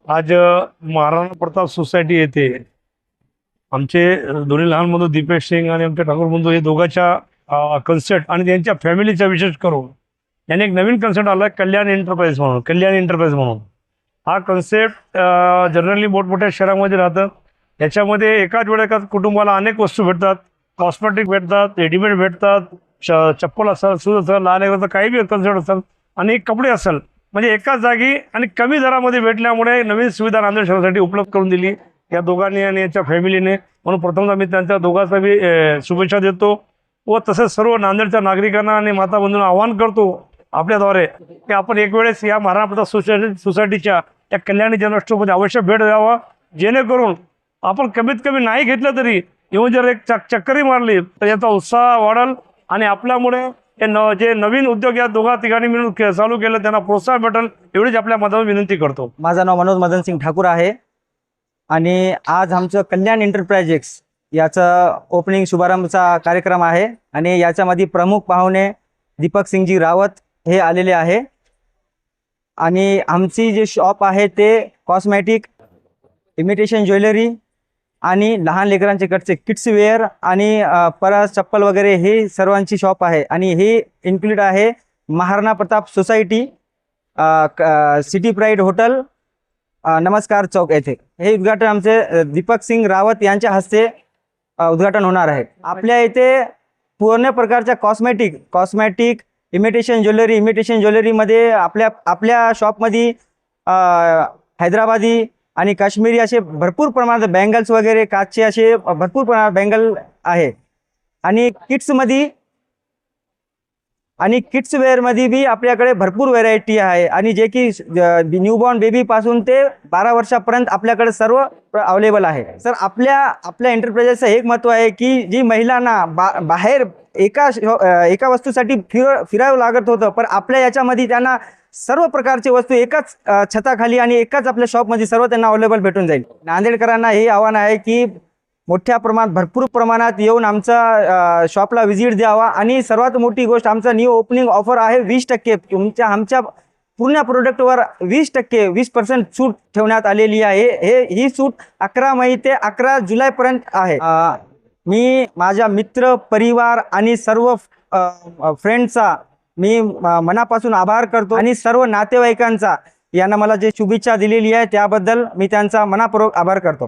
आज महाराणा प्रताप सोसायटी येथे आमचे दोन्ही लहान बंधू दीपेश सिंग आणि आमचे ठाकूर बंधू हे दोघांच्या कन्सेप्ट आणि त्यांच्या फॅमिलीचा विशेष करून यांनी एक नवीन कन्सेप्ट आला कल्याण एंटरप्राइज म्हणून हा कन्सेप्ट जनरली मोठमोठ्या शहरामध्ये राहतं। याच्यामध्ये एकाच वेळेस कुटुंबाला अनेक वस्तू भेटतात, कॉस्मेटिक भेटतात, रेडीमेड भेटतात, चप्पल असेल, शूज असेल, लहान लेकराचं काही बी कन्सेप्ट असेल आणि कपडे असेल, म्हणजे एकाच जागी आणि कमी दरामध्ये भेटल्यामुळे नवीन सुविधा नांदेड शहरासाठी उपलब्ध करून दिली या दोघांनी आणि यांच्या फॅमिलीने। म्हणून प्रथमतः मी त्यांच्या दोघांचा बी शुभेच्छा देतो व तसेच सर्व नांदेडच्या नागरिकांना आणि माता बंधूंना आवाहन करतो आपल्याद्वारे की आपण एक वेळेस या महाराणा प्रताप सोसायटीच्या या कल्याणी जनरल अवश्य भेट द्यावा, जेणेकरून आपण कमीत कमी नाही घेतलं तरी येऊन जर एक चक्करी मारली तर याचा उत्साह वाढेल आणि आपल्यामुळे जे नवीन उद्योग या दोघा तिघांनी मिळून चालू केलं त्यांना प्रोत्साहन भेटेल एवढीच आपल्या माध्यमातून विनंती करतो। माझं नाव मनोज मदन सिंग ठाकूर आहे आणि आज आमचं कल्याण एंटरप्राइजेस याचं ओपनिंग शुभारंभचा कार्यक्रम आहे आणि याच्यामध्ये प्रमुख पाहुणे दीपक सिंगजी रावत हे आलेले आहे आणि आमची जे शॉप आहे ते कॉस्मेटिक, इमिटेशन ज्वेलरी आणि लहान लेकरांचे कडचे किड्स वेअर आणि परस चप्पल वगैरे हे सर्वांची शॉप आहे आणि हे इन्क्लूड आहे Maharana Pratap society, city pride hotel, नमस्कार चौक येथे। हे उद्घाटन आमचे दीपक सिंग रावत यांच्या हस्ते उद्घाटन होणार आहे। आपल्या इथे पूर्ण प्रकारच्या कॉस्मेटिक इमिटेशन ज्वेलरीमध्ये आपल्या शॉपमध्ये हैदराबादी आणि काश्मीरी असे भरपूर प्रमाणात बँगल्स वगैरे काचचे असे भरपूर प्रमाणात बँगल आहे आणि किड्स वेअरमध्ये बी आपल्याकडे भरपूर व्हेरायटी आहे आणि जे की न्यूबॉर्न बेबीपासून ते 12 वर्षापर्यंत आपल्याकडे सर्व अवेलेबल आहे। सर आपल्या एंटरप्राइजेसचं एक महत्त्व आहे की जी महिलांना बाहेर एका वस्तूसाठी फिरावं लागत होतं, पण आपल्या याच्यामध्ये त्यांना सर्व प्रकारची वस्तू एकाच छताखाली आणि एकाच आपल्या शॉपमध्ये सर्व त्यांना अवेलेबल भेटून जाईल। नांदेडकरांना हे आव्हान आहे की मोठ्या प्रमाणात भरपूर प्रमाणात येऊन आमचा शॉपला व्हिजिट द्यावा आणि सर्वात मोठी गोष्ट आमचा न्यू ओपनिंग ऑफर आहे 20% आमच्या पूर्ण प्रोडक्टवर 20% सूट ठेवण्यात आलेली आहे। ही सूट 11 मे ते 11 जुलैपर्यंत आहे। मी माझ्या मित्र परिवार आणि सर्व फ्रेंड्सचा मी मनापासून आभार करतो आणि सर्व नातेवाईकांचा यांना मला जे शुभेच्छा दिलेली आहे त्याबद्दल मी त्यांचा मनापूर्वक आभार करतो।